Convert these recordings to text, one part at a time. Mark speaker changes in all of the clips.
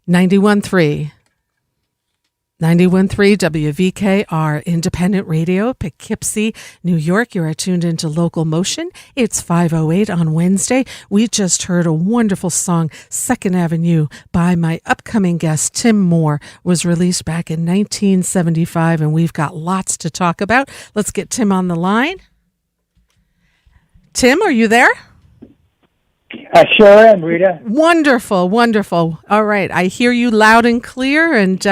Speaker 1: 91.3 WVKR Independent Radio, Poughkeepsie, New York. You are tuned into LocalMotion. It's 5:08 on Wednesday. We just heard a wonderful song, Second Avenue, by my upcoming guest, Tim Moore. Was released back in 1975, and we've got lots to talk about. Let's get Tim on the line. Tim, are you there?
Speaker 2: I sure am, Rita.
Speaker 1: Wonderful, wonderful. All right. I hear you loud and clear, and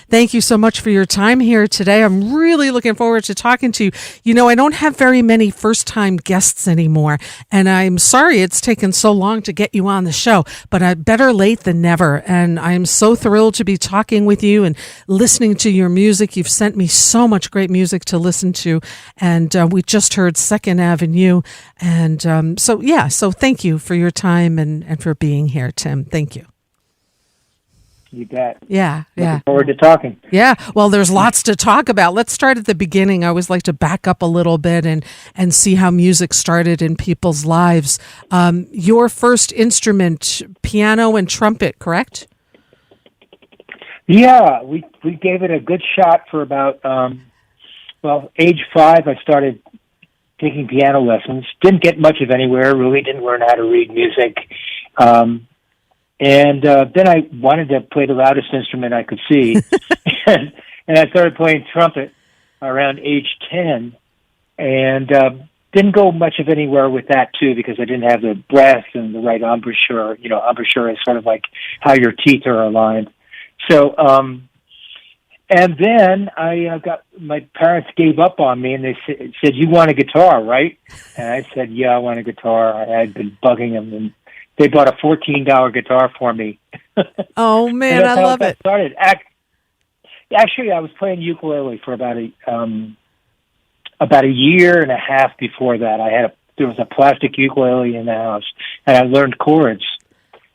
Speaker 1: thank you so much for your time here today. I'm really looking forward to talking to you. You know, I don't have very many first-time guests anymore, and I'm sorry it's taken so long to get you on the show, but better late than never, and I'm so thrilled to be talking with you and listening to your music. You've sent me so much great music to listen to, and we just heard Second Avenue, and so thank you for your time and for being here, Tim. Thank you.
Speaker 2: You bet.
Speaker 1: Yeah.
Speaker 2: Looking forward to talking.
Speaker 1: Yeah. Well, there's lots to talk about. Let's start at the beginning. I always like to back up a little bit and see how music started in people's lives. Your first instrument, piano and trumpet, correct?
Speaker 2: Yeah, we gave it a good shot for about, age 5, I started taking piano lessons. Didn't get much of anywhere, really didn't learn how to read music. And then I wanted to play the loudest instrument I could see. and I started playing trumpet around age 10. And didn't go much of anywhere with that, too, because I didn't have the breath and the right embouchure. You know, embouchure is sort of like how your teeth are aligned. So, and then my parents gave up on me, and they said, "You want a guitar, right?" And I said, "Yeah, I want a guitar." I had been bugging them, and they bought a $14 guitar for me.
Speaker 1: Oh man, I love it.
Speaker 2: Started. Actually, I was playing ukulele for about a year and a half before that. There was a plastic ukulele in the house, and I learned chords.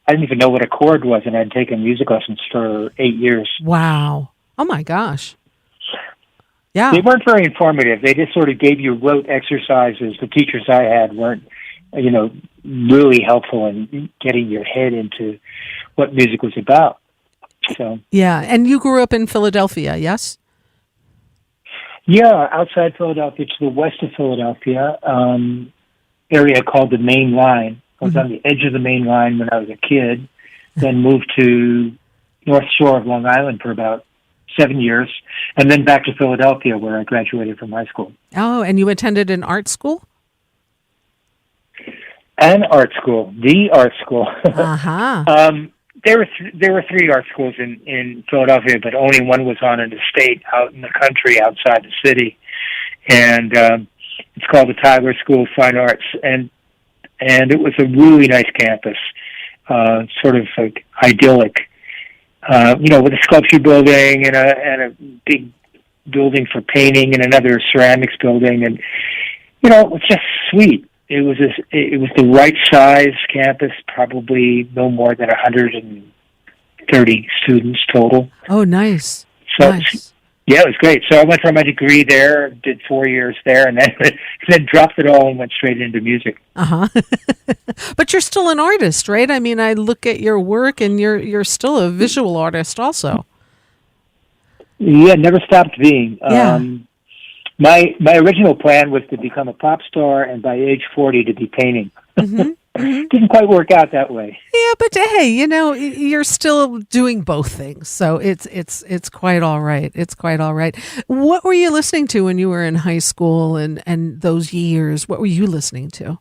Speaker 2: I didn't even know what a chord was, and I'd taken music lessons for 8 years.
Speaker 1: Wow. Oh, my gosh. Yeah.
Speaker 2: They weren't very informative. They just sort of gave you rote exercises. The teachers I had weren't, really helpful in getting your head into what music was about. So.
Speaker 1: Yeah. And you grew up in Philadelphia, yes?
Speaker 2: Yeah, outside Philadelphia, to the west of Philadelphia, area called the Main Line. I was on the edge of the Main Line when I was a kid, then moved to North Shore of Long Island for about 7 years, and then back to Philadelphia, where I graduated from high school.
Speaker 1: Oh, and you attended an art school?
Speaker 2: The art school.
Speaker 1: Uh-huh.
Speaker 2: There were 3 art schools in Philadelphia, but only one was on an estate out in the country outside the city, and it's called the Tyler School of Fine Arts, and it was a really nice campus, sort of like idyllic. With a sculpture building and a big building for painting and another ceramics building, and it was just sweet. It was the right size campus, probably no more than 130 students total.
Speaker 1: Oh, nice.
Speaker 2: So
Speaker 1: nice.
Speaker 2: Yeah, it was great. So I went for my degree there, did 4 years there, and then dropped it all and went straight into music.
Speaker 1: Uh-huh. But you're still an artist, right? I mean, I look at your work, and you're still a visual artist also.
Speaker 2: Yeah, never stopped being.
Speaker 1: Yeah.
Speaker 2: My original plan was to become a pop star, and by age 40 to be painting.
Speaker 1: Mm-hmm. Mm-hmm.
Speaker 2: Didn't quite work out that way.
Speaker 1: Yeah, but hey, you're still doing both things, so it's quite all right. It's quite all right. What were you listening to when you were in high school and those years? What were you listening to?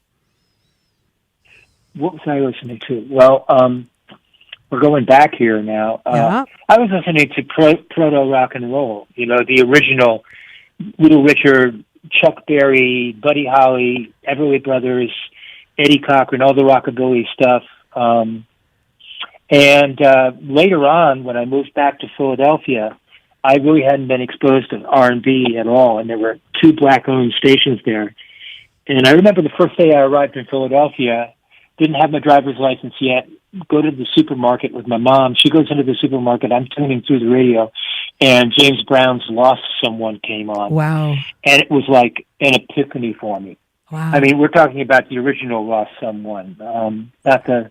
Speaker 2: What was I listening to? Well, we're going back here now.
Speaker 1: Yeah.
Speaker 2: I was listening to proto rock and roll. The original Little Richard, Chuck Berry, Buddy Holly, Everly Brothers, Eddie Cochran, all the rockabilly stuff. And later on, when I moved back to Philadelphia, I really hadn't been exposed to R&B at all, and there were 2 black-owned stations there. And I remember the first day I arrived in Philadelphia, didn't have my driver's license yet, go to the supermarket with my mom. She goes into the supermarket, I'm tuning through the radio, and James Brown's Lost Someone came on.
Speaker 1: Wow.
Speaker 2: And it was like an epiphany for me.
Speaker 1: Wow.
Speaker 2: I mean, we're talking about the original Lost Someone, not the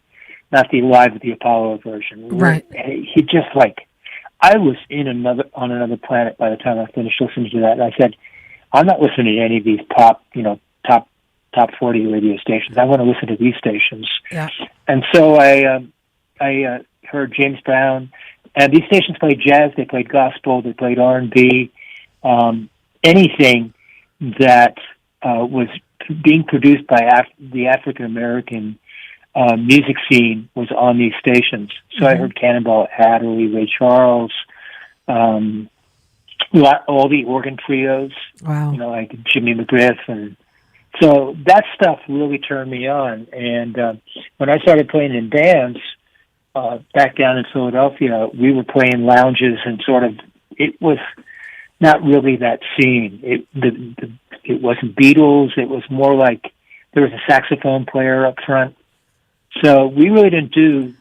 Speaker 2: not the Live at the Apollo version.
Speaker 1: Right.
Speaker 2: He just I was on another planet by the time I finished listening to that. And I said, I'm not listening to any of these pop, top 40 radio stations. I want to listen to these stations.
Speaker 1: Yeah.
Speaker 2: And so I heard James Brown, and these stations played jazz, they played gospel, they played R&B, anything that was being produced by the African American music scene was on these stations. So I heard Cannonball Adderley, Ray Charles, all the organ trios.
Speaker 1: Wow.
Speaker 2: Like Jimmy McGriff, and so that stuff really turned me on. And when I started playing in bands back down in Philadelphia, we were playing lounges, and it was not really that scene. It wasn't Beatles. It was more like there was a saxophone player up front. So we really didn't do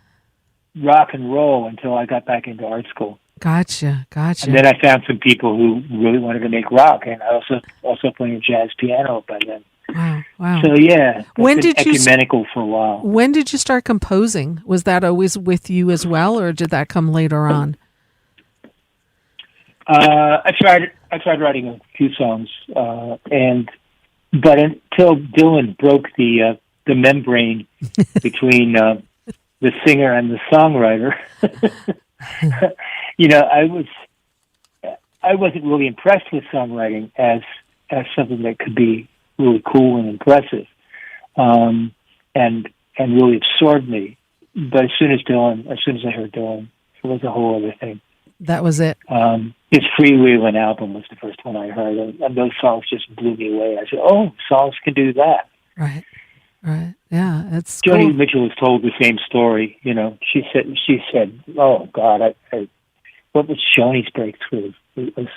Speaker 2: rock and roll until I got back into art school.
Speaker 1: Gotcha.
Speaker 2: And then I found some people who really wanted to make rock, and I also playing jazz piano by then.
Speaker 1: Wow.
Speaker 2: So yeah,
Speaker 1: when did
Speaker 2: ecumenical for a while.
Speaker 1: When did you start composing? Was that always with you as well, or did that come later on?
Speaker 2: I tried writing a few songs, but until Dylan broke the membrane between the singer and the songwriter, I wasn't really impressed with songwriting as something that could be really cool and impressive, and really absorbed me. But as soon as I heard Dylan, it was a whole other thing.
Speaker 1: That was it.
Speaker 2: His Freewheeling album was the first one I heard, and those songs just blew me away. I said, "Oh, songs can do that."
Speaker 1: Right. Yeah, it's
Speaker 2: Joni
Speaker 1: cool.
Speaker 2: Mitchell has told the same story. She said, "Oh God, what was Joni's breakthrough? It was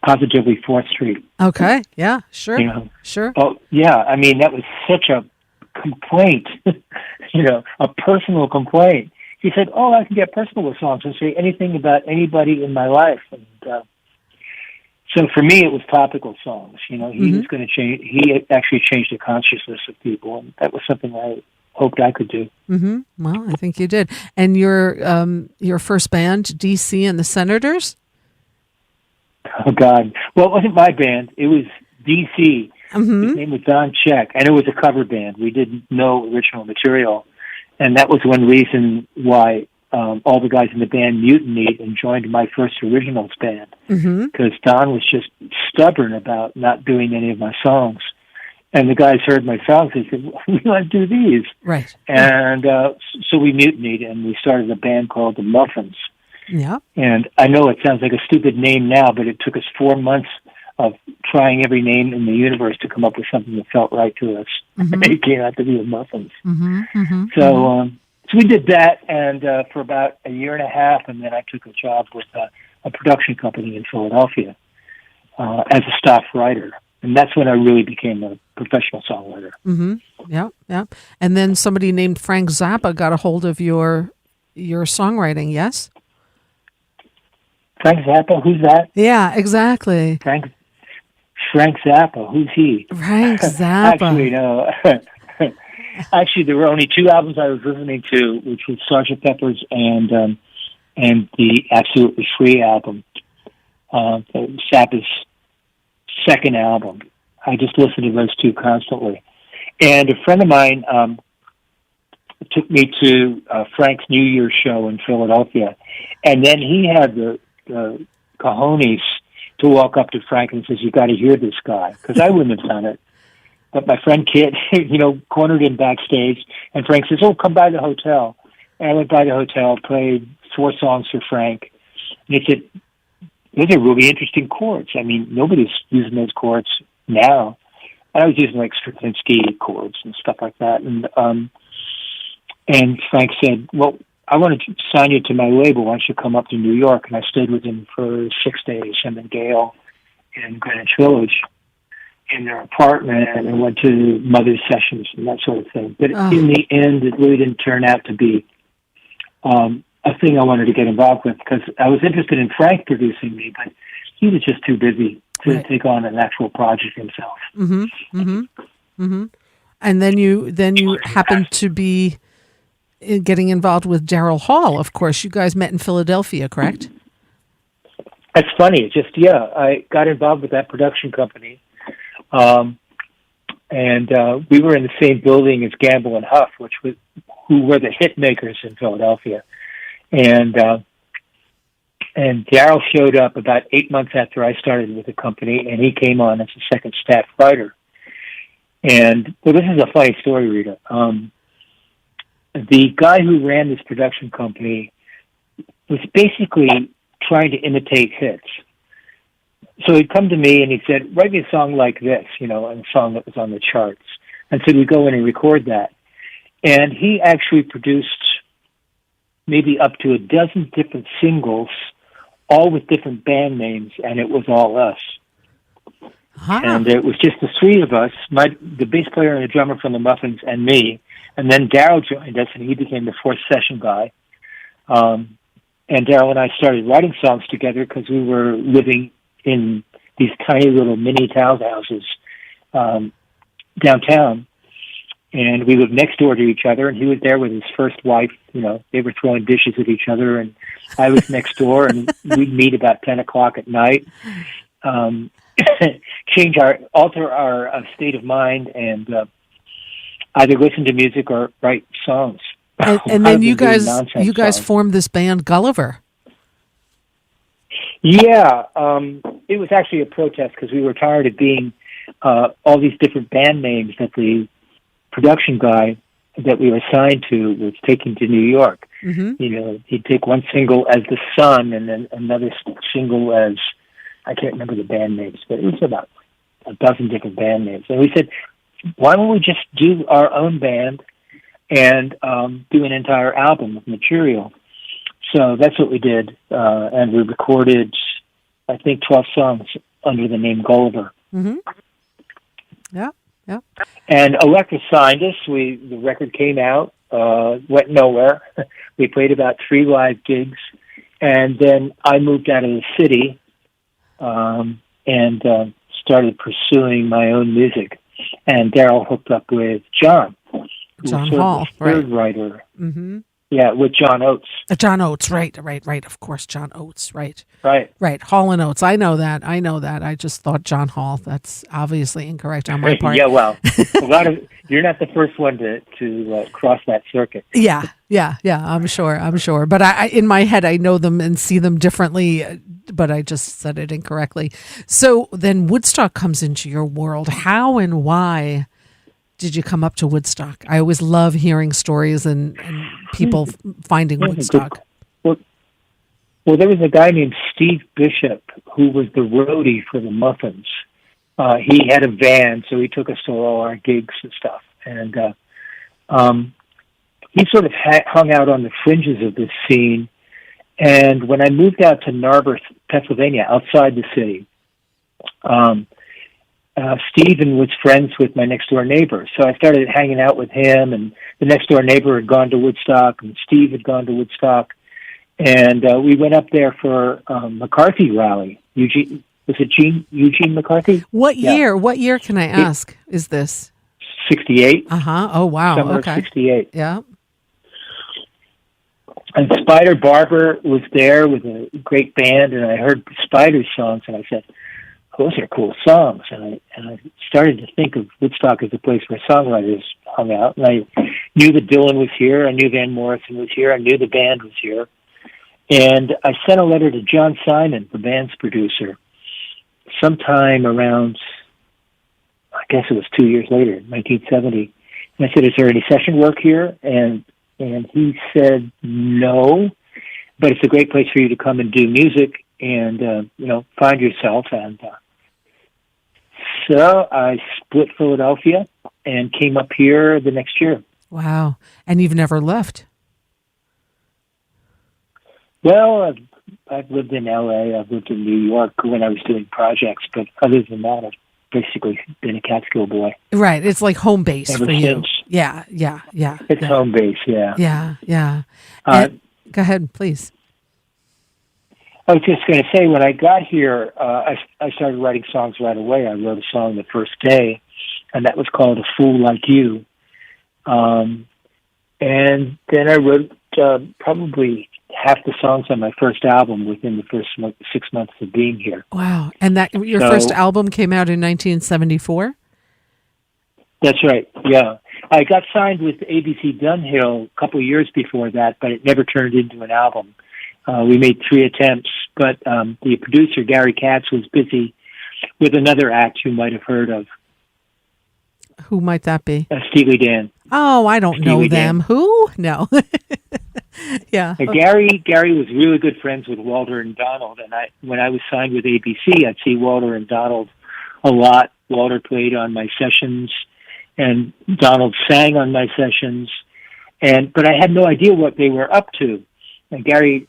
Speaker 2: Positively 4th Street."
Speaker 1: Okay. Yeah. Sure. Sure.
Speaker 2: Oh yeah. I mean, that was such a complaint. A personal complaint. He said, "Oh, I can get personal with songs and say anything about anybody in my life." And so for me, it was topical songs. He was going to change. He actually changed the consciousness of people, and that was something I hoped I could do.
Speaker 1: Mm-hmm. Well, I think you did. And your first band, DC and the Senators?
Speaker 2: Oh God! Well, it wasn't my band. It was DC.
Speaker 1: Mm-hmm.
Speaker 2: His name was Don Check, and it was a cover band. We didn't know original material. And that was one reason why all the guys in the band mutinied and joined my first originals band. Because Don was just stubborn about not doing any of my songs. And the guys heard my songs and said, "Well, we want to do these."
Speaker 1: Right.
Speaker 2: And so we mutinied, and we started a band called the Muffins.
Speaker 1: Yeah. And
Speaker 2: I know it sounds like a stupid name now, but it took us 4 months of trying every name in the universe to come up with something that felt right to us. And it came out to be the Muffins. So we did that, and for about a year and a half, and then I took a job with a production company in Philadelphia as a staff writer. And that's when I really became a professional songwriter.
Speaker 1: Yeah. And then somebody named Frank Zappa got a hold of your songwriting, yes?
Speaker 2: Frank Zappa? Who's that?
Speaker 1: Yeah, exactly.
Speaker 2: Frank Zappa, who's he?
Speaker 1: Frank Zappa.
Speaker 2: Actually, no. Actually, there were only 2 albums I was listening to, which was Sgt. Pepper's and the Absolutely Free album, Zappa's second album. I just listened to those 2 constantly. And a friend of mine took me to Frank's New Year's show in Philadelphia, and then he had the cojones to walk up to Frank and says, "You got to hear this guy," because I wouldn't have done it. But my friend Kit, cornered him backstage, and Frank says, "Oh, come by the hotel." And I went by the hotel, played 4 songs for Frank, and he said, "Those are really interesting chords. I mean, nobody's using those chords now." And I was using like Stravinsky chords and stuff like that, and Frank said, "Well, I wanted to sign you to my label. Why don't you come up to New York?" And I stayed with him for 6 days, him and Gail in Greenwich Village in their apartment, and went to mother's sessions and that sort of thing. But in the end, it really didn't turn out to be a thing I wanted to get involved with, because I was interested in Frank producing me, but he was just too busy to take on an actual project himself.
Speaker 1: And then you happened to be getting involved with Daryl Hall. Of course, you guys met in Philadelphia, correct?
Speaker 2: That's funny. It's just, I got involved with that production company. And we were in the same building as Gamble and Huff, who were the hit makers in Philadelphia. And Daryl showed up about 8 months after I started with the company, and he came on as a second staff writer. And, well, this is a funny story, Rita. The guy who ran this production company was basically trying to imitate hits. So he'd come to me and he said, write me a song like this, and a song that was on the charts. And so we'd go in and record that. And he actually produced maybe up to a dozen different singles, all with different band names, and it was all us. Huh. And it was just the three of us, the bass player and the drummer from the Muffins and me. And then Daryl joined us, and he became the fourth session guy. And Daryl and I started writing songs together because we were living in these tiny little mini townhouses downtown. And we lived next door to each other, and he was there with his first wife. They were throwing dishes at each other, and I was next door, and we'd meet about 10 o'clock at night, alter our state of mind, and either listen to music or write songs.
Speaker 1: And then you guys formed this band Gulliver.
Speaker 2: Yeah, it was actually a protest because we were tired of being all these different band names that the production guy that we were assigned to was taking to New York. Mm-hmm. He'd take one single as The Sun and then another single as, I can't remember the band names, but it was about a dozen different band names. And we said, why don't we just do our own band and do an entire album of material? So that's what we did, and we recorded, I think, 12 songs under the name Gulliver.
Speaker 1: Mm-hmm. Yeah.
Speaker 2: And Elektra signed us. The record came out, went nowhere. We played about 3 live gigs, and then I moved out of the city and started pursuing my own music. And Daryl hooked up with John
Speaker 1: Hall,
Speaker 2: the third writer.
Speaker 1: Mm-hmm.
Speaker 2: Yeah, with John Oates.
Speaker 1: John Oates, right. Of course, John Oates, right.
Speaker 2: Right.
Speaker 1: Hall and Oates. I know that. I just thought John Hall. That's obviously incorrect on my part.
Speaker 2: Yeah, well, you're not the first one to cross that circuit.
Speaker 1: Yeah. I'm sure. But I in my head, I know them and see them differently. But I just said it incorrectly. So then Woodstock comes into your world. How and why did you come up to Woodstock? I always love hearing stories and people finding Woodstock.
Speaker 2: Well, there was a guy named Steve Bishop who was the roadie for the Muffins. He had a van, so he took us to all our gigs and stuff. And he sort of hung out on the fringes of this scene. And when I moved out to Narberth, Pennsylvania, outside the city, Stephen was friends with my next door neighbor. So I started hanging out with him, and the next door neighbor had gone to Woodstock, and Steve had gone to Woodstock. And we went up there for McCarthy rally. Eugene McCarthy?
Speaker 1: What year? What year, can I ask, is this?
Speaker 2: 68.
Speaker 1: Uh-huh. Oh, wow.
Speaker 2: Summer
Speaker 1: okay.
Speaker 2: of 68.
Speaker 1: Yeah.
Speaker 2: And Spider Barber was there with a great band, and I heard Spider's songs, and I said, those are cool songs. And I started to think of Woodstock as a place where songwriters hung out. And I knew that Dylan was here. I knew Van Morrison was here. I knew the band was here. And I sent a letter to John Simon, the band's producer, sometime around, I guess it was 2 years later, 1970. And I said, is there any session work here? And he said, no, but it's a great place for you to come and do music and, find yourself. And so I split Philadelphia and came up here the next year.
Speaker 1: Wow. And you've never left?
Speaker 2: Well, I've lived in L.A., I've lived in New York when I was doing projects, but other than that, I've basically been a Catskill boy.
Speaker 1: Right. It's like home base
Speaker 2: ever
Speaker 1: for you.
Speaker 2: Since.
Speaker 1: Yeah.
Speaker 2: It's home base, yeah.
Speaker 1: Yeah. Go ahead, please.
Speaker 2: I was just going to say, when I got here, I started writing songs right away. I wrote a song the first day, and that was called A Fool Like You. And then I wrote probably half the songs on my first album within the first 6 months of being here.
Speaker 1: Wow. And that your first album came out in 1974?
Speaker 2: That's right, yeah. I got signed with ABC Dunhill a couple of years before that, but it never turned into an album. We made 3 attempts, but the producer, Gary Katz, was busy with another act you might have heard of.
Speaker 1: Who might that be?
Speaker 2: Steely Dan.
Speaker 1: Oh, I don't know them. Who? No. Yeah.
Speaker 2: Gary was really good friends with Walter and Donald, and when I was signed with ABC, I'd see Walter and Donald a lot. Walter played on my sessions, and Donald sang on my sessions, but I had no idea what they were up to. And Gary,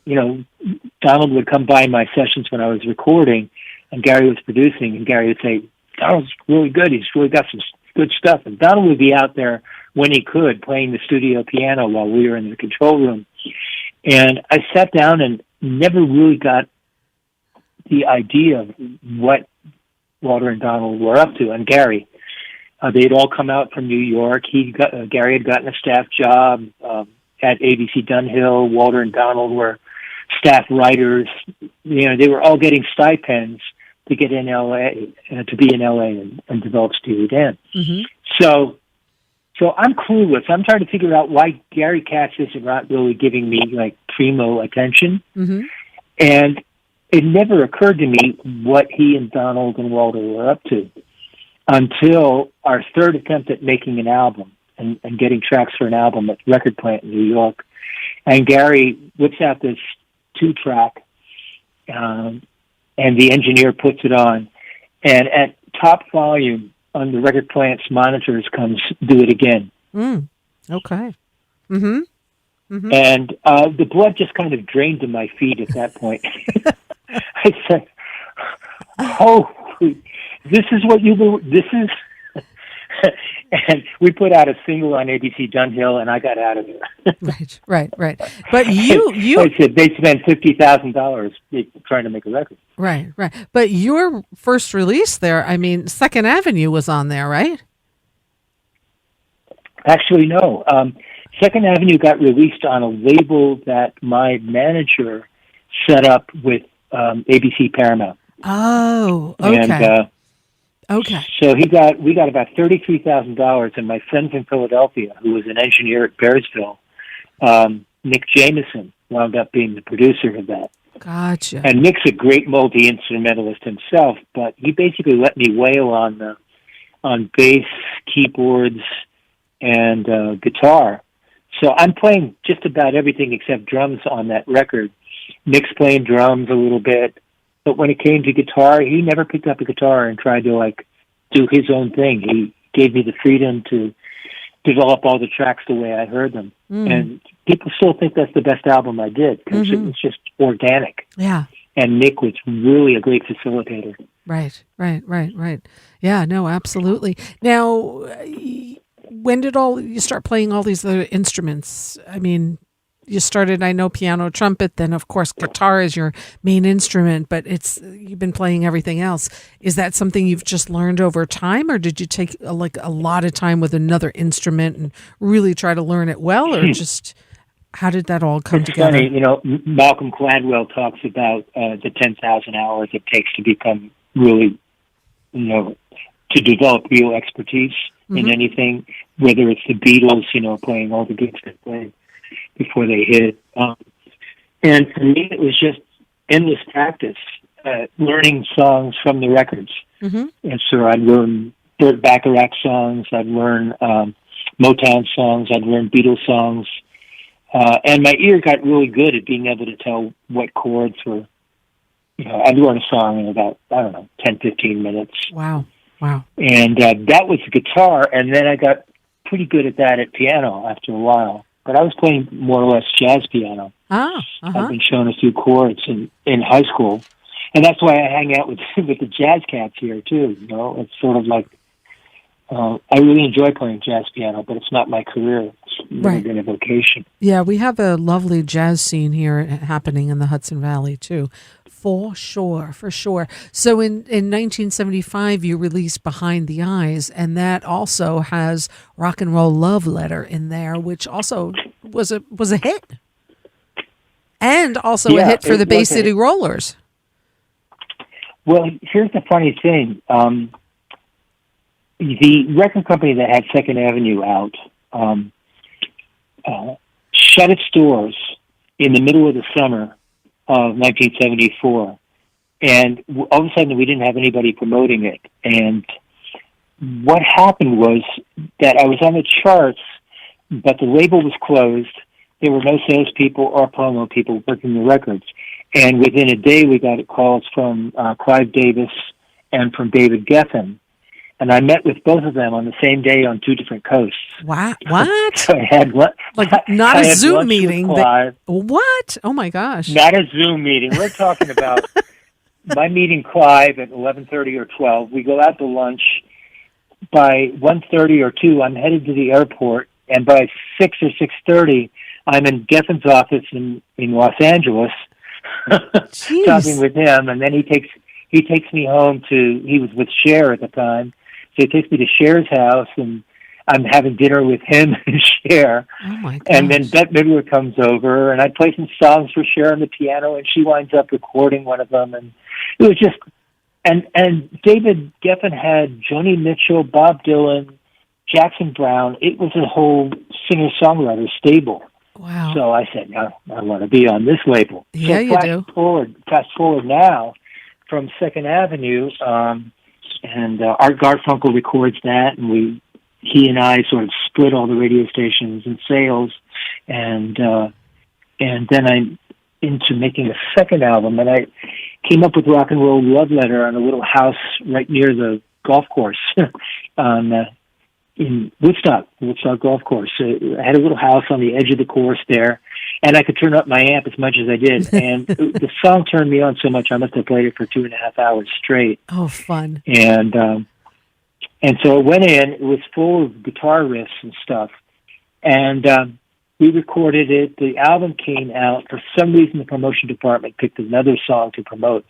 Speaker 2: Donald would come by my sessions when I was recording, and Gary was producing, and Gary would say, "Donald's really good. He's really got some good stuff." And Donald would be out there when he could, playing the studio piano while we were in the control room. And I sat down and never really got the idea of what Walter and Donald were up to, and Gary. They'd all come out from New York. Gary had gotten a staff job at ABC Dunhill. Walter and Donald were staff writers. They were all getting stipends to get in LA, to be in LA and develop Steely Dan. Mm-hmm. So I'm clueless. I'm trying to figure out why Gary Katz isn't really giving me like primo attention. Mm-hmm. And it never occurred to me what he and Donald and Walter were up to until our third attempt at making an album and getting tracks for an album at Record Plant in New York. And Gary whips out this 2-track, and the engineer puts it on. And at top volume on the Record Plant's monitors comes "Do It Again."
Speaker 1: Okay. Mm-hmm. Mm-hmm.
Speaker 2: And the blood just kind of drained to my feet at that point. I said, "Oh, this is what this is." And we put out a single on ABC Dunhill, and I got out of there.
Speaker 1: Right. But you
Speaker 2: I said they spent $50,000 trying to make a record.
Speaker 1: Right. But your first release there, Second Avenue was on there, right?
Speaker 2: Actually, no. Second Avenue got released on a label that my manager set up with ABC Paramount.
Speaker 1: Oh, okay.
Speaker 2: And,
Speaker 1: okay.
Speaker 2: So we got about $33,000, and my friend from Philadelphia, who was an engineer at Bearsville, Nick Jameson, wound up being the producer of that.
Speaker 1: Gotcha.
Speaker 2: And Nick's a great multi-instrumentalist himself, but he basically let me wail on bass, keyboards, and guitar. So I'm playing just about everything except drums on that record. Nick's playing drums a little bit, but when it came to guitar, he never picked up a guitar and tried to do his own thing. He gave me the freedom to develop all the tracks the way I heard them. And people still think that's the best album I did because it was just organic.
Speaker 1: Yeah.
Speaker 2: And Nick was really a great facilitator.
Speaker 1: Right. Yeah, no, absolutely. Now, when did you start playing all these other instruments? You started, I know, piano, trumpet, then of course guitar is your main instrument, but you've been playing everything else. Is that something you've just learned over time, or did you take a lot of time with another instrument and really try to learn it well, or just how did that all come together?
Speaker 2: Funny, Malcolm Gladwell talks about the 10,000 hours it takes to become really, to develop real expertise in anything, whether it's the Beatles, playing all the gigs they played before they hit. And for me, it was just endless practice, learning songs from the records. Mm-hmm. And so I'd learn Burt Bacharach songs, I'd learn Motown songs, I'd learn Beatles songs. And my ear got really good at being able to tell what chords were. I'd learn a song in about, 10, 15 minutes.
Speaker 1: Wow.
Speaker 2: And that was the guitar, and then I got pretty good at that at piano after a while. But I was playing more or less jazz piano. I've been shown a few chords in high school. And that's why I hang out with the jazz cats here, too. It's sort of like, I really enjoy playing jazz piano, but it's not my career. It's never been a vocation.
Speaker 1: Yeah, we have a lovely jazz scene here happening in the Hudson Valley, too. For sure, for sure. So in 1975, you released Behind the Eyes, and that also has Rock and Roll Love Letter in there, which also was a hit, and also a hit for the Bay City Rollers.
Speaker 2: Well, here's the funny thing. The record company that had Second Avenue out shut its doors in the middle of the summer of 1974, and all of a sudden we didn't have anybody promoting it. And what happened was that I was on the charts, but the label was closed. There were no salespeople or promo people working the records. And within a day, we got calls from Clive Davis and from David Geffen. And I met with both of them on the same day on two different coasts.
Speaker 1: What?
Speaker 2: So I had
Speaker 1: not a Zoom meeting.
Speaker 2: What?
Speaker 1: Oh my gosh!
Speaker 2: Not a Zoom meeting. We're talking about my meeting Clive at 11:30 or 12. We go out to lunch. By 1:30 or 2, I'm headed to the airport, and by 6 or 6:30, I'm in Geffen's office in Los Angeles, talking with him. And then he takes me home to. He was with Cher at the time. So he takes me to Cher's house, and I'm having dinner with him and Cher.
Speaker 1: Oh my gosh.
Speaker 2: And then Bette Midler comes over, and I play some songs for Cher on the piano, and she winds up recording one of them. And it was just, and David Geffen had Joni Mitchell, Bob Dylan, Jackson Browne. It was a whole singer-songwriter stable.
Speaker 1: Wow.
Speaker 2: So I said, no, I want to be on this label.
Speaker 1: Yeah,
Speaker 2: so
Speaker 1: you do.
Speaker 2: Fast forward now from Second Avenue, and Art Garfunkel records that, and he and I sort of split all the radio stations and sales, and then I'm into making a second album, and I came up with Rock and Roll Love Letter on a little house right near the golf course in Woodstock golf course. I had a little house on the edge of the course there, and I could turn up my amp as much as I did. And the song turned me on so much, I must have played it for 2.5 hours straight.
Speaker 1: Oh, fun.
Speaker 2: And so I went in, it was full of guitar riffs and stuff. And we recorded it. The album came out. For some reason, the promotion department picked another song to promote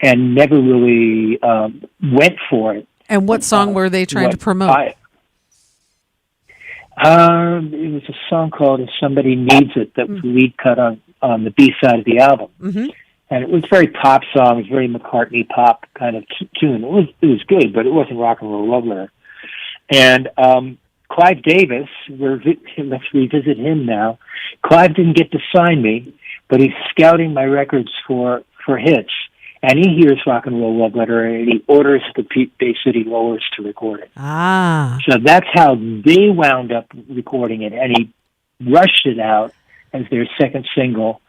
Speaker 2: and never really went for it.
Speaker 1: And what song were they trying to promote?
Speaker 2: It was a song called "If Somebody Needs It" that was the lead cut on the B side of the album, and it was a very pop song. It was very McCartney pop kind of tune. It was good, but it wasn't Rock and Roll Love Letter. And Clive Davis, let's revisit him now. Clive didn't get to sign me, but he's scouting my records for hits. And he hears Rock and Roll Love Letter, and he orders the Bay City Rollers to record it.
Speaker 1: Ah.
Speaker 2: So that's how they wound up recording it, and he rushed it out as their second single,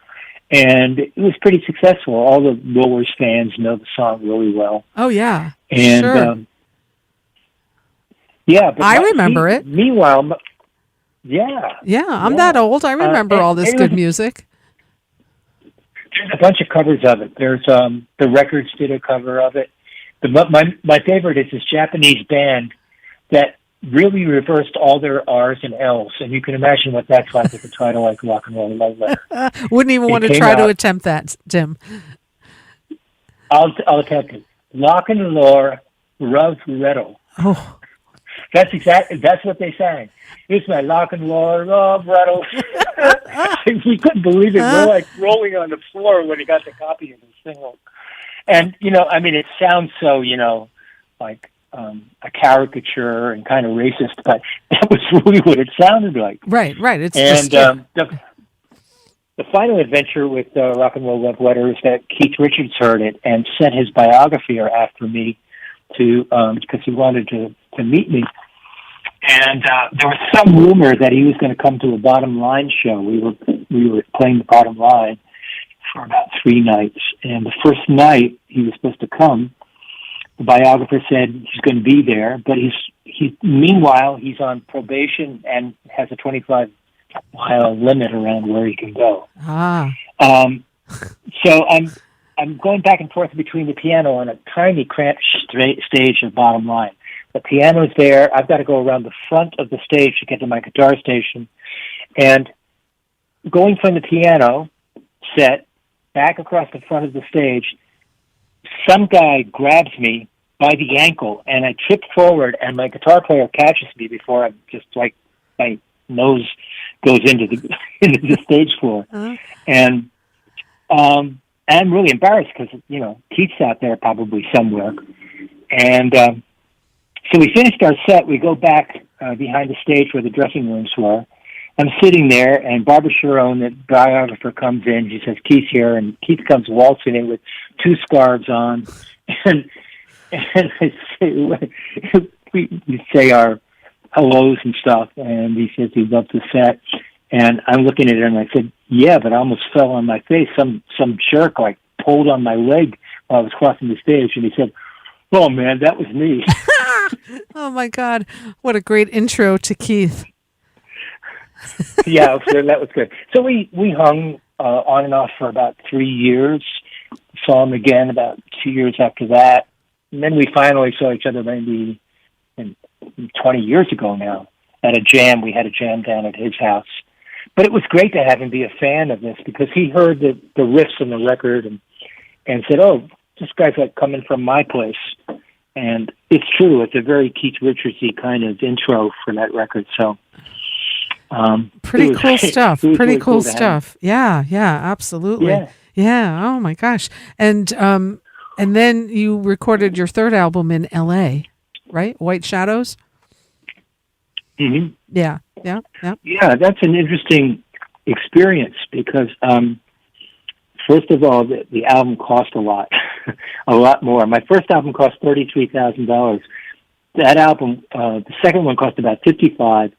Speaker 2: and it was pretty successful. All the Rollers fans know the song really well.
Speaker 1: Oh, yeah.
Speaker 2: And,
Speaker 1: sure.
Speaker 2: Yeah. But
Speaker 1: I remember it.
Speaker 2: Meanwhile, yeah.
Speaker 1: Yeah, I'm that old. I remember all this good music.
Speaker 2: There's a bunch of covers of it. There's the Records did a cover of it. My favorite is this Japanese band that really reversed all their R's and L's, and you can imagine what that's like with a title like Rock and Roll Love Letter.
Speaker 1: Wouldn't even want to try to attempt that, Tim.
Speaker 2: I'll attempt it. Rock and Roll Love Letter.
Speaker 1: Oh.
Speaker 2: That's what they sang. It's my Rock and Roll Love Letter. We couldn't believe it. We're like rolling on the floor when he got the copy of the single. And, it sounds so, like a caricature and kind of racist, but that was really what it sounded like.
Speaker 1: Right. It's
Speaker 2: the final adventure with Rock and Roll Love Letter is that Keith Richards heard it and sent his biographer after me because he wanted to meet me. And there was some rumor that he was going to come to a Bottom Line show. We were playing the Bottom Line for about 3 nights. And the first night he was supposed to come, the biographer said he's going to be there, but meanwhile he's on probation and has a 25-mile limit around where he can go. So I'm going back and forth between the piano and a tiny cramped stage of Bottom Line. The piano's there. I've got to go around the front of the stage to get to my guitar station. And going from the piano set back across the front of the stage. Some guy grabs me by the ankle, and I trip forward, and my guitar player catches me before I'm just like my nose goes into the into the stage floor, and I'm really embarrassed because Keith's out there probably somewhere, and so we finished our set. We go back behind the stage where the dressing rooms were. I'm sitting there, and Barbara Sharon, the biographer, comes in. She says, "Keith's here," and Keith comes waltzing in with two scarves on, and I say, we say our hellos and stuff, and he says he loved the set, and I'm looking at him, and I said, "Yeah, but I almost fell on my face. Some jerk like pulled on my leg while I was crossing the stage," and he said, "Oh man, that was me."
Speaker 1: Oh my God, what a great intro to Keith.
Speaker 2: Yeah, so that was good. So we hung on and off for about 3 years. Saw him again about 2 years after that. And then we finally saw each other maybe 20 years ago now at a jam. We had a jam down at his house. But it was great to have him be a fan of this because he heard the riffs on the record and said, "Oh, this guy's like coming from my place." And it's true. It's a very Keith Richards-y kind of intro for that record. So
Speaker 1: pretty cool stuff. Pretty
Speaker 2: really
Speaker 1: cool stuff. Yeah, absolutely. Yeah. Oh my gosh. And then you recorded your third album in L.A., right? White Shadows.
Speaker 2: Mm-hmm.
Speaker 1: Yeah.
Speaker 2: Yeah, that's an interesting experience because first of all, the album cost a lot, a lot more. My first album cost $33,000. That album, the second one cost about $55,000.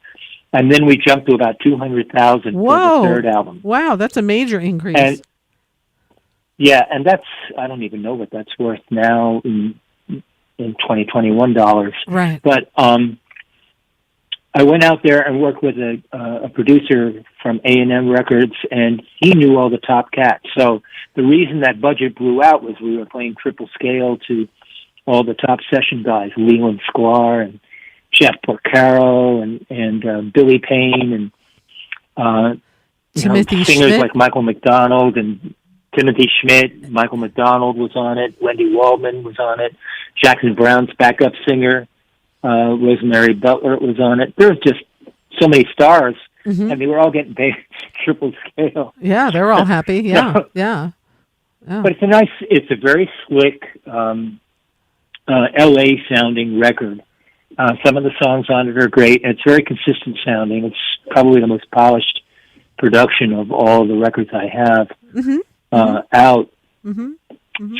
Speaker 2: And then we jumped to about $200,000 for the third album.
Speaker 1: Wow, that's a major increase.
Speaker 2: And and that's, I don't even know what that's worth now in 2021 dollars.
Speaker 1: Right.
Speaker 2: But I went out there and worked with a producer from A&M Records, and he knew all the top cats. So the reason that budget blew out was we were playing triple scale to all the top session guys, Leland Sklar and Jeff Porcaro and Billy Payne and
Speaker 1: Timothy
Speaker 2: singers
Speaker 1: Schmidt.
Speaker 2: like Michael McDonald and Timothy Schmidt. Michael McDonald was on it. Wendy Waldman was on it. Jackson Brown's backup singer, Rosemary Butler, was on it. There was just so many stars, and they were all getting paid triple scale.
Speaker 1: Yeah, they're all happy. Yeah.
Speaker 2: But it's a very slick L.A. sounding record. Some of the songs on it are great. It's very consistent sounding. It's probably the most polished production of all the records I have out.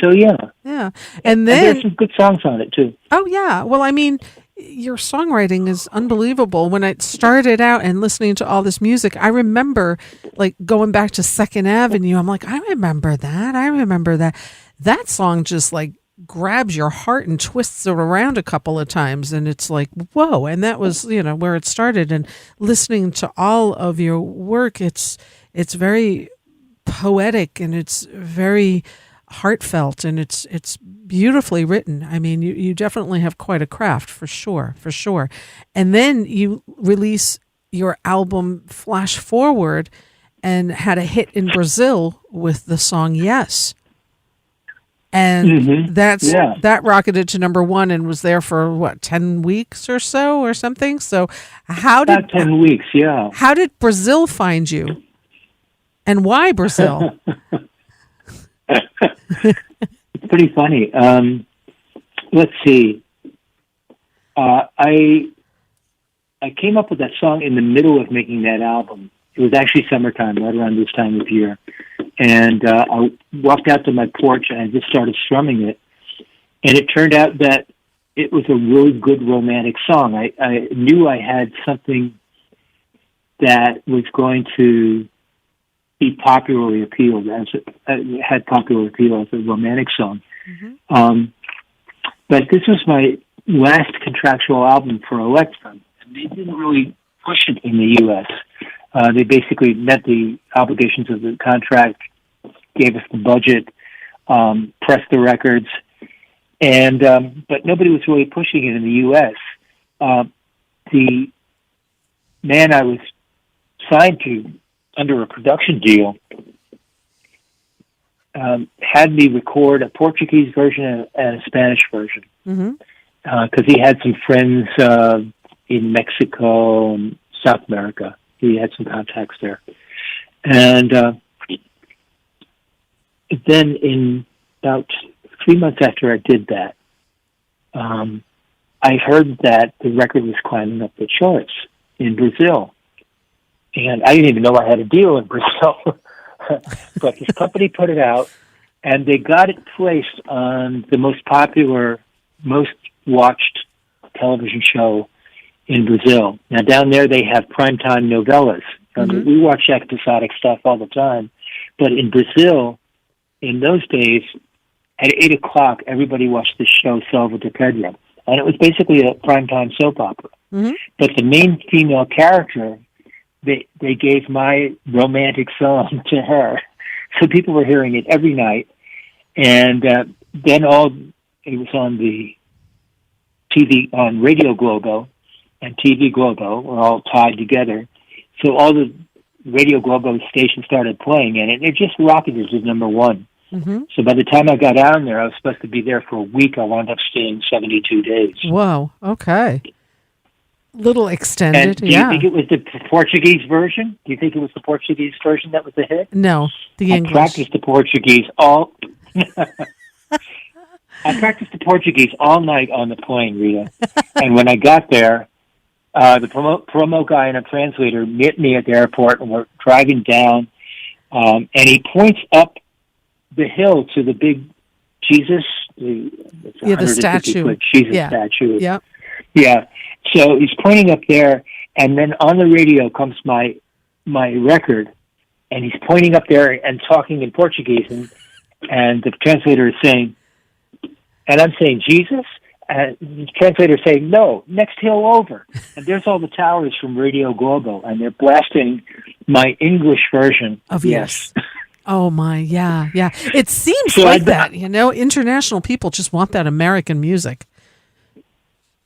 Speaker 2: So
Speaker 1: yeah, and then
Speaker 2: there's some good songs on it too.
Speaker 1: Oh yeah, well, I mean, your songwriting is unbelievable. When I started out and listening to all this music, I remember like going back to Second Avenue. I'm like, I remember that. That song just like grabs your heart and twists it around a couple of times, and it's like, whoa. And that was where it started. And listening to all of your work, it's very poetic and it's very heartfelt, and it's beautifully written. I mean, you definitely have quite a craft, for sure. And then you release your album Flash Forward and had a hit in Brazil with the song Yes. And that rocketed to number one and was there for 10 weeks or so or something. So
Speaker 2: about 10 weeks, yeah.
Speaker 1: How did Brazil find you? And why Brazil?
Speaker 2: It's pretty funny. Let's see. I came up with that song in the middle of making that album. It was actually summertime, right around this time of year. And I walked out to my porch and I just started strumming it. And it turned out that it was a really good romantic song. I knew I had something that was going to be popularly appealed had popular appeal as a romantic song. But this was my last contractual album for Elektra. They didn't really push it in the U.S. They basically met the obligations of the contract, gave us the budget, pressed the records, and but nobody was really pushing it in the U.S. The man I was signed to under a production deal had me record a Portuguese version and a Spanish version because he had some friends in Mexico and South America. He had some contacts there. And then in about 3 months after I did that, I heard that the record was climbing up the charts in Brazil. And I didn't even know I had a deal in Brazil. But this company put it out, and they got it placed on the most popular, most watched television show in Brazil. Now, down there, they have primetime novellas. We watch episodic stuff all the time. But in Brazil, in those days, at 8 o'clock, everybody watched the show Selva de Pedro. And it was basically a primetime soap opera. But the main female character, they gave my romantic song to her. So people were hearing it every night. And then it was on the TV, on Radio Globo and TV Globo were all tied together. So all the Radio Globo stations started playing it, and it just rocketed to number one. So by the time I got down there, I was supposed to be there for a week. I wound up staying 72 days.
Speaker 1: Whoa, okay. Little extended,
Speaker 2: and do you think it was the Portuguese version? Do you think it was the Portuguese version that was the hit?
Speaker 1: No, the English.
Speaker 2: I practiced the Portuguese all night on the plane, Rita. And when I got there, the promo guy and a translator met me at the airport, and we're driving down, and he points up the hill to the big Jesus, the
Speaker 1: statue.
Speaker 2: Jesus statue.
Speaker 1: Yeah.
Speaker 2: Yeah. So he's pointing up there, and then on the radio comes my record, and he's pointing up there and talking in Portuguese, and the translator is saying, and I'm saying Jesus, and the translator is saying, no, next hill over. And there's all the towers from Radio Globo, and they're blasting my English version
Speaker 1: of Yes. Oh, my, yeah. It seems like that, international people just want that American music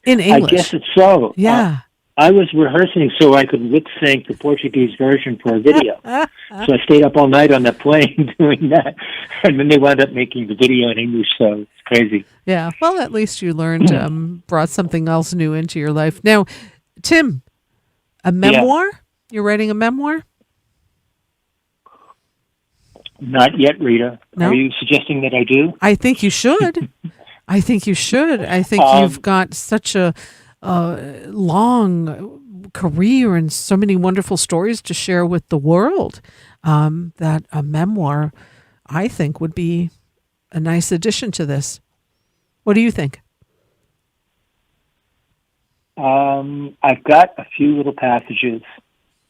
Speaker 1: in English.
Speaker 2: I guess it's so.
Speaker 1: Yeah.
Speaker 2: I was rehearsing so I could lip sync the Portuguese version for a video. So I stayed up all night on the plane doing that. And then they wound up making the video in English, so it's crazy.
Speaker 1: Yeah, well, at least you learned, brought something else new into your life. Now, Tim, a memoir? Yeah. You're writing a memoir?
Speaker 2: Not yet, Rita.
Speaker 1: No?
Speaker 2: Are you suggesting that I do?
Speaker 1: I think you should. I think you've got such a long career and so many wonderful stories to share with the world that a memoir, I think, would be a nice addition to this. What do you think?
Speaker 2: I've got a few little passages,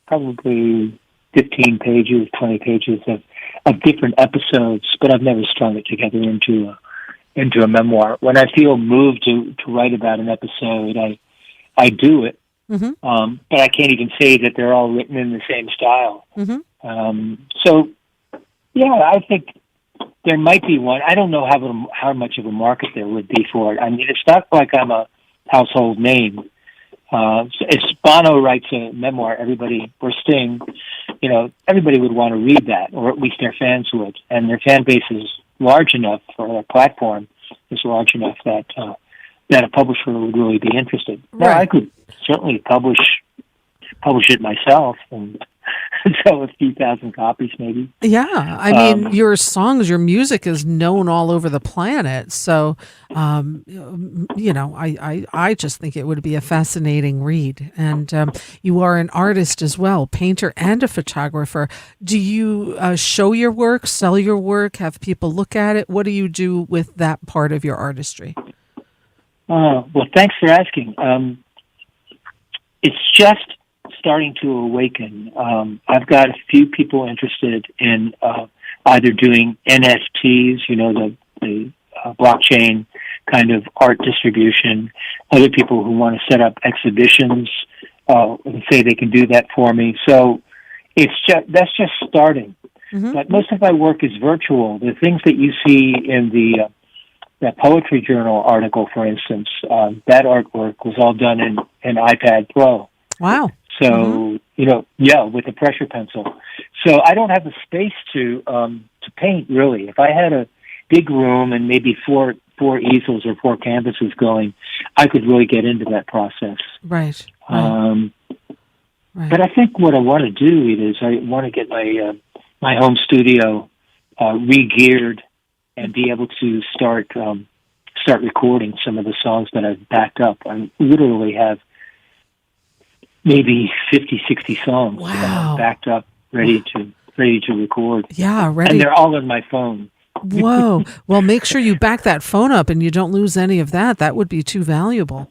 Speaker 2: probably 15 pages, 20 pages of different episodes, but I've never strung it together into a memoir. When I feel moved to write about an episode, I do it. But I can't even say that they're all written in the same style. So, yeah, I think there might be one. I don't know how much of a market there would be for it. I mean, it's not like I'm a household name. If Bono writes a memoir, or Sting, everybody would want to read that, or at least their fans would. And their fan base is large enough, or their platform is large enough that a publisher would really be interested.
Speaker 1: Right.
Speaker 2: Now, I could certainly publish it myself and sell a few thousand copies, maybe.
Speaker 1: Yeah, I mean, your songs, your music is known all over the planet. So, I just think it would be a fascinating read. And you are an artist as well, painter and a photographer. Do you show your work, sell your work, have people look at it? What do you do with that part of your artistry?
Speaker 2: Well, thanks for asking. It's just starting to awaken. I've got a few people interested in either doing NFTs, the blockchain kind of art distribution. Other people who want to set up exhibitions and say they can do that for me. So that's just starting. But most of my work is virtual. The things that you see in that Poetry Journal article, for instance, that artwork was all done in iPad Pro.
Speaker 1: Wow.
Speaker 2: So, with a pressure pencil. So I don't have the space to paint, really. If I had a big room and maybe four easels or 4 canvases going, I could really get into that process.
Speaker 1: Right.
Speaker 2: Right. But I think what I want to do is I want to get my home studio re-geared and be able to start recording some of the songs that I've backed up. I literally have maybe 50, 60 songs backed up, ready to record.
Speaker 1: Yeah, ready.
Speaker 2: And they're all on my phone.
Speaker 1: Whoa. Well, make sure you back that phone up and you don't lose any of that. That would be too valuable.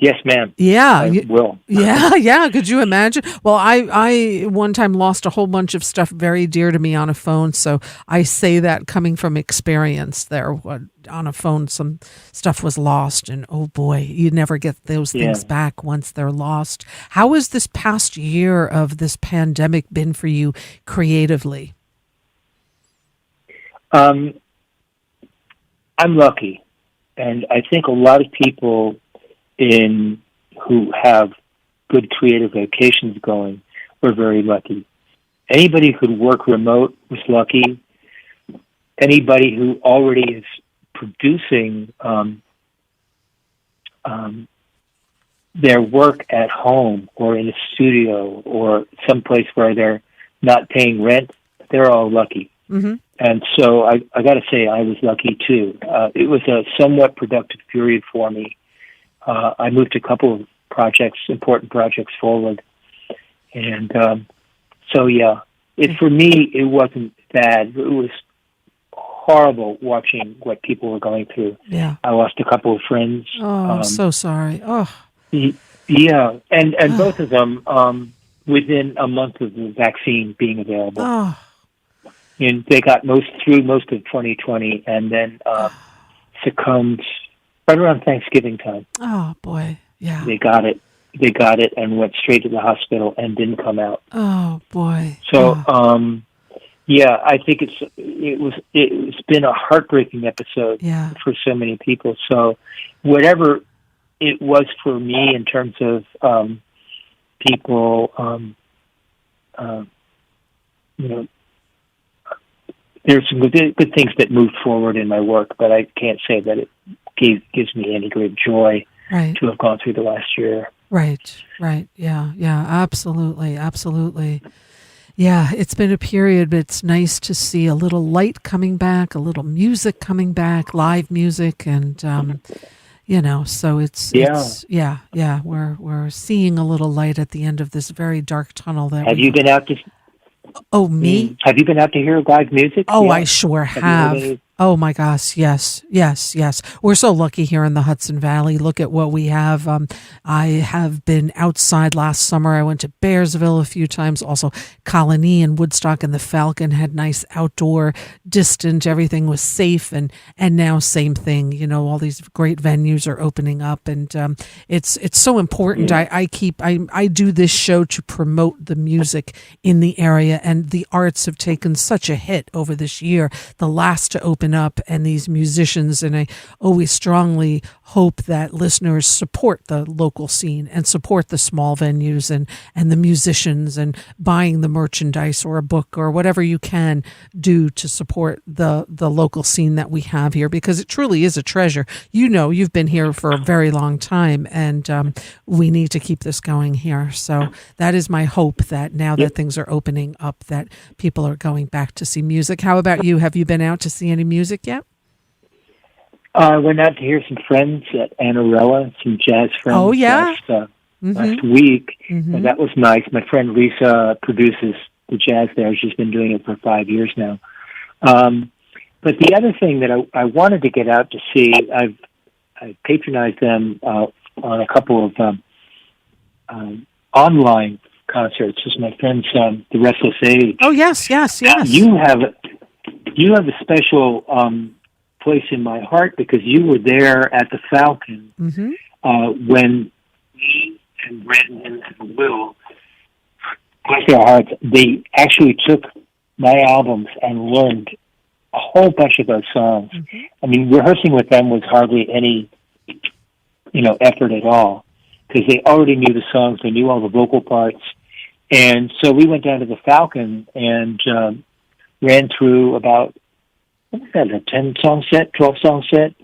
Speaker 2: Yes, ma'am.
Speaker 1: Yeah.
Speaker 2: I will.
Speaker 1: Yeah. Could you imagine? Well, I one time lost a whole bunch of stuff very dear to me on a phone. So I say that coming from experience there. On a phone, some stuff was lost. And oh boy, you never get those things back once they're lost. How has this past year of this pandemic been for you creatively?
Speaker 2: I'm lucky. And I think a lot of people who have good creative vocations going were very lucky. Anybody who could work remote was lucky. Anybody who already is producing their work at home or in a studio or someplace where they're not paying rent, they're all lucky.
Speaker 1: Mm-hmm.
Speaker 2: And so I got to say I was lucky too. It was a somewhat productive period for me. I moved a couple of important projects forward. And for me, it wasn't bad. It was horrible watching what people were going through.
Speaker 1: Yeah.
Speaker 2: I lost a couple of friends.
Speaker 1: Oh, I'm so sorry. Oh.
Speaker 2: Yeah. And both of them within a month of the vaccine being available.
Speaker 1: Oh.
Speaker 2: And they got through most of 2020 and then succumbed right around Thanksgiving time.
Speaker 1: Oh boy, yeah.
Speaker 2: They got it and went straight to the hospital and didn't come out.
Speaker 1: Oh boy.
Speaker 2: So, I think it's been a heartbreaking episode for so many people. So, whatever it was for me in terms of people, there's some good things that moved forward in my work, but I can't say that it gives me any great joy to have gone through the last year.
Speaker 1: Right. Yeah, absolutely. Yeah, it's been a period, but it's nice to see a little light coming back, a little music coming back, live music, and so we're seeing a little light at the end of this very dark tunnel.
Speaker 2: Have you been out to?
Speaker 1: Oh, me?
Speaker 2: Have you been out to hear live music?
Speaker 1: Oh, yeah. I sure have. Oh my gosh, yes. We're so lucky here in the Hudson Valley. Look at what we have. I have been outside last summer. I went to Bearsville a few times, also Colony and Woodstock and the Falcon had nice outdoor, distant, everything was safe, and now same thing. All these great venues are opening up, and it's so important. I do this show to promote the music in the area, and the arts have taken such a hit over this year. The last to open up, and these musicians, and I always strongly hope that listeners support the local scene and support the small venues and the musicians, and buying the merchandise or a book or whatever you can do to support the local scene that we have here, because it truly is a treasure. You've been here for a very long time, and we need to keep this going here. So that is my hope, that now that things are opening up, that people are going back to see music. How about you? Have you been out to see any music yet?
Speaker 2: I went out to hear some friends at Anarella, some jazz friends.
Speaker 1: Oh, yeah?
Speaker 2: Last week.
Speaker 1: Mm-hmm.
Speaker 2: And that was nice. My friend Lisa produces the jazz there. She's been doing it for 5 years now. But the other thing that I wanted to get out to see, I've patronized them on a couple of online concerts. This is my friend's The Restless Age.
Speaker 1: Oh, yes.
Speaker 2: You have a special place in my heart because you were there at the Falcon when me and Brendan and Will, bless their hearts, they actually took my albums and learned a whole bunch of those songs. I mean, rehearsing with them was hardly any, effort at all. because they already knew the songs, they knew all the vocal parts. And so we went down to the Falcon and ran through about, what was that, a 10-song set, 12-song set?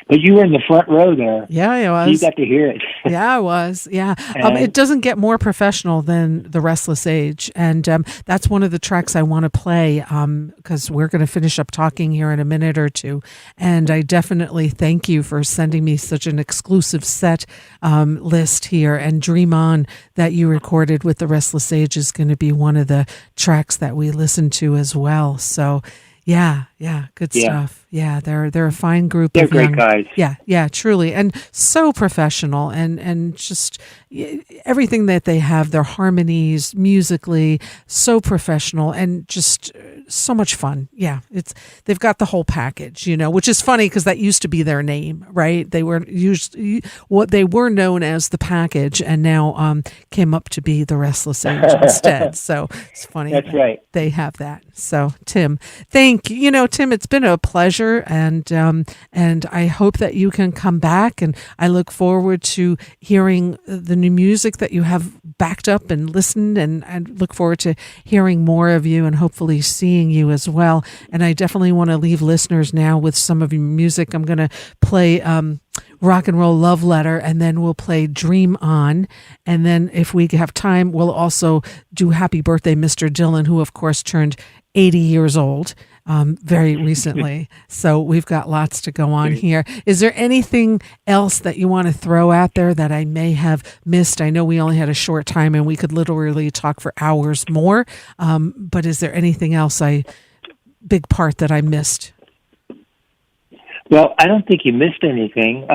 Speaker 2: But you were in the front row there.
Speaker 1: Yeah, I was.
Speaker 2: So you got to hear it.
Speaker 1: Yeah, I was. Yeah. It doesn't get more professional than The Restless Age. And that's one of the tracks I want to play because we're going to finish up talking here in a minute or two. And I definitely thank you for sending me such an exclusive set list here. And Dream On that you recorded with The Restless Age is going to be one of the tracks that we listen to as well. So, yeah, good stuff. Yeah, they're a fine group.
Speaker 2: They're
Speaker 1: of
Speaker 2: great
Speaker 1: young,
Speaker 2: guys.
Speaker 1: Yeah, truly, and so professional, and just everything that they have, their harmonies musically, so professional, and just so much fun. Yeah, they've got the whole package, which is funny because that used to be their name, right? They were what they were known as the package, and now came up to be the Restless Age instead. So it's funny.
Speaker 2: That's right.
Speaker 1: They have that. So Tim, thank you. Tim, it's been a pleasure, and I hope that you can come back, and I look forward to hearing the new music that you have backed up and listened, and I look forward to hearing more of you and hopefully seeing you as well. And I definitely want to leave listeners now with some of your music. I'm going to play Rock and Roll Love Letter, and then we'll play Dream On. And then if we have time, we'll also do Happy Birthday, Mr. Dylan, who of course turned 80 years old very recently. So we've got lots to go on here. Is there anything else that you want to throw out there that I may have missed? I know we only had a short time and we could literally talk for hours more. But is there anything else big part that I missed?
Speaker 2: Well, I don't think you missed anything.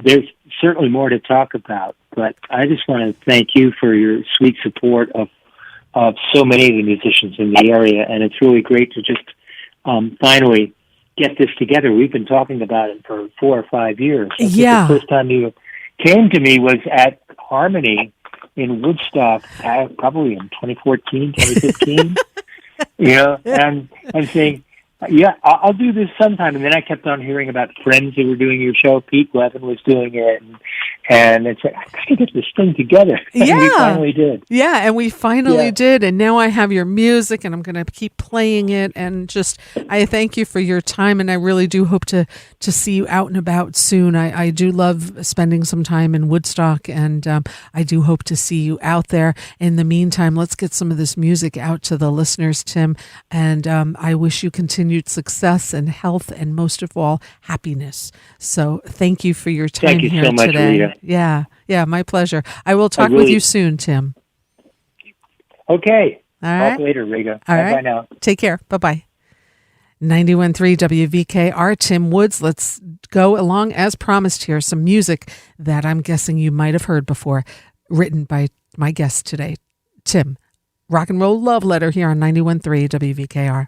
Speaker 2: There's certainly more to talk about, but I just want to thank you for your sweet support of so many of the musicians in the area, and it's really great to just finally get this together. We've been talking about it for 4 or 5 years. I think the first time you came to me was at Harmony in Woodstock, probably in 2014, 2015. And I'm saying, yeah, I'll do this sometime. And then I kept on hearing about friends who were doing your show. Pete Levin was doing it. And it's like, I got to get this thing together. And we finally did.
Speaker 1: Yeah, and we finally did. And now I have your music, and I'm going to keep playing it. And just, I thank you for your time. And I really do hope to see you out and about soon. I do love spending some time in Woodstock, and I do hope to see you out there. In the meantime, let's get some of this music out to the listeners, Tim. And I wish you continued success and health, and most of all, happiness. So thank you for your time here
Speaker 2: so much,
Speaker 1: today.
Speaker 2: Rita.
Speaker 1: Yeah, my pleasure. I will talk with you soon, Tim.
Speaker 2: Okay.
Speaker 1: All right.
Speaker 2: Talk later, Rita.
Speaker 1: All
Speaker 2: Bye-bye
Speaker 1: right.
Speaker 2: now.
Speaker 1: Take care. Bye-bye. 91.3 WVKR, Tim Woods. Let's go along as promised here. Some music that I'm guessing you might have heard before, written by my guest today, Tim. Rock and Roll Love Letter here on 91.3 WVKR.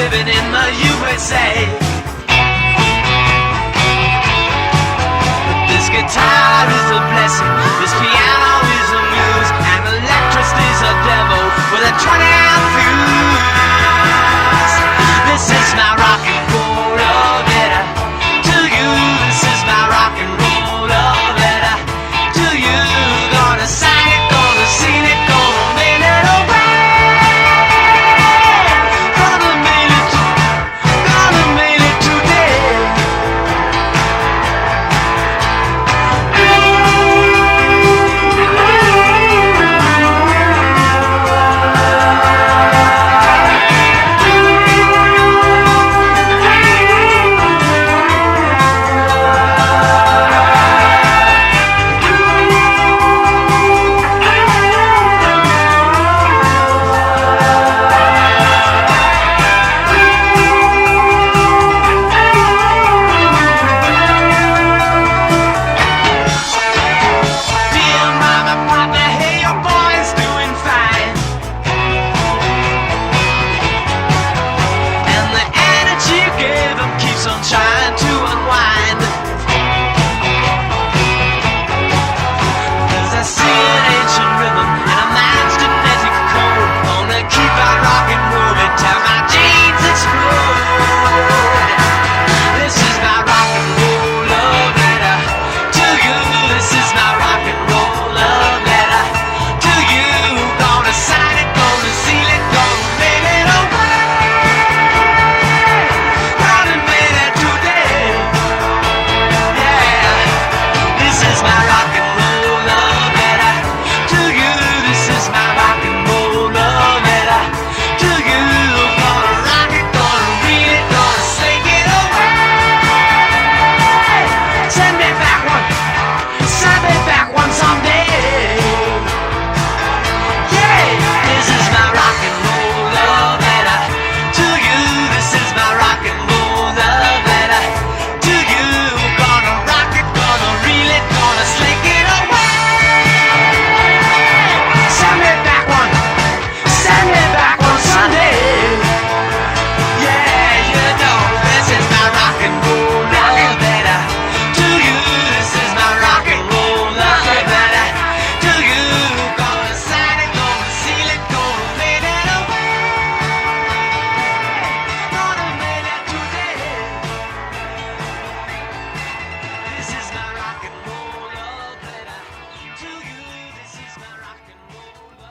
Speaker 3: living in the USA. But this guitar is a blessing, this piano is a muse, and electricity's a devil with a 20-amp fuse. This is my rock and roll love letter.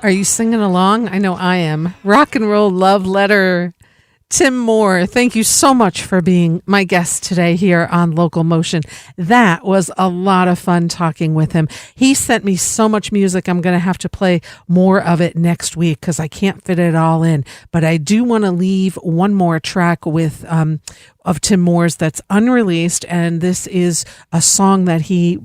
Speaker 1: Are you singing along? I know I am. Rock and Roll Love Letter. Tim Moore, thank you so much for being my guest today here on Local Motion. That was a lot of fun talking with him. He sent me so much music. I'm going to have to play more of it next week because I can't fit it all in. But I do want to leave one more track with of Tim Moore's that's unreleased, and this is a song that he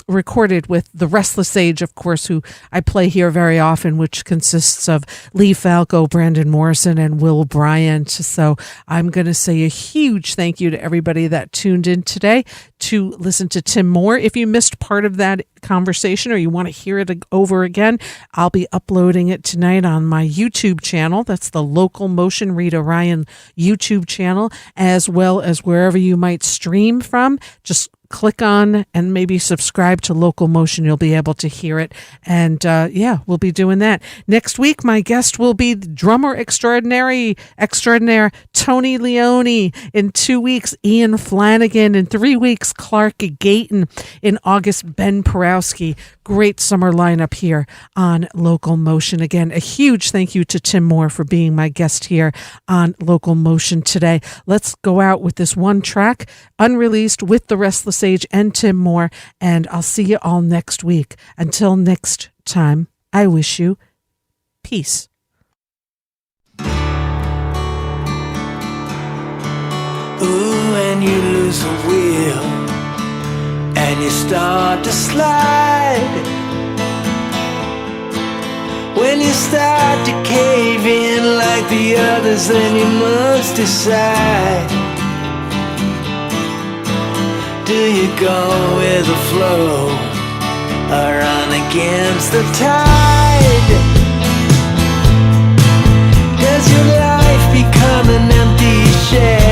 Speaker 1: recorded with the Restless Age, of course, who I play here very often, which consists of Lee Falco, Brandon Morrison, and Will Bryant. So I'm going to say a huge thank you to everybody that tuned in today to listen to Tim Moore. If you missed part of that conversation or you want to hear it over again, I'll be uploading it tonight on my YouTube channel. That's the Local Motion Rita Ryan YouTube channel, as well as wherever you might stream from. Just click on and maybe subscribe to Local Motion. You'll be able to hear it. And we'll be doing that. Next week, my guest will be drummer extraordinaire Tony Leone. In 2 weeks, Ian Flanagan. In 3 weeks, Clark Gayton. In August, Ben Porowski. Great summer lineup here on Local Motion. Again, a huge thank you to Tim Moore for being my guest here on Local Motion today. Let's go out with this one track, unreleased, with the Restless Age and Tim Moore, and I'll see you all next week. Until next time, I wish you peace.
Speaker 4: Ooh, when you lose a wheel and you start to slide, when you start to cave in like the others, then you must decide. Do you go with the flow or run against the tide? Does your life become an empty shell?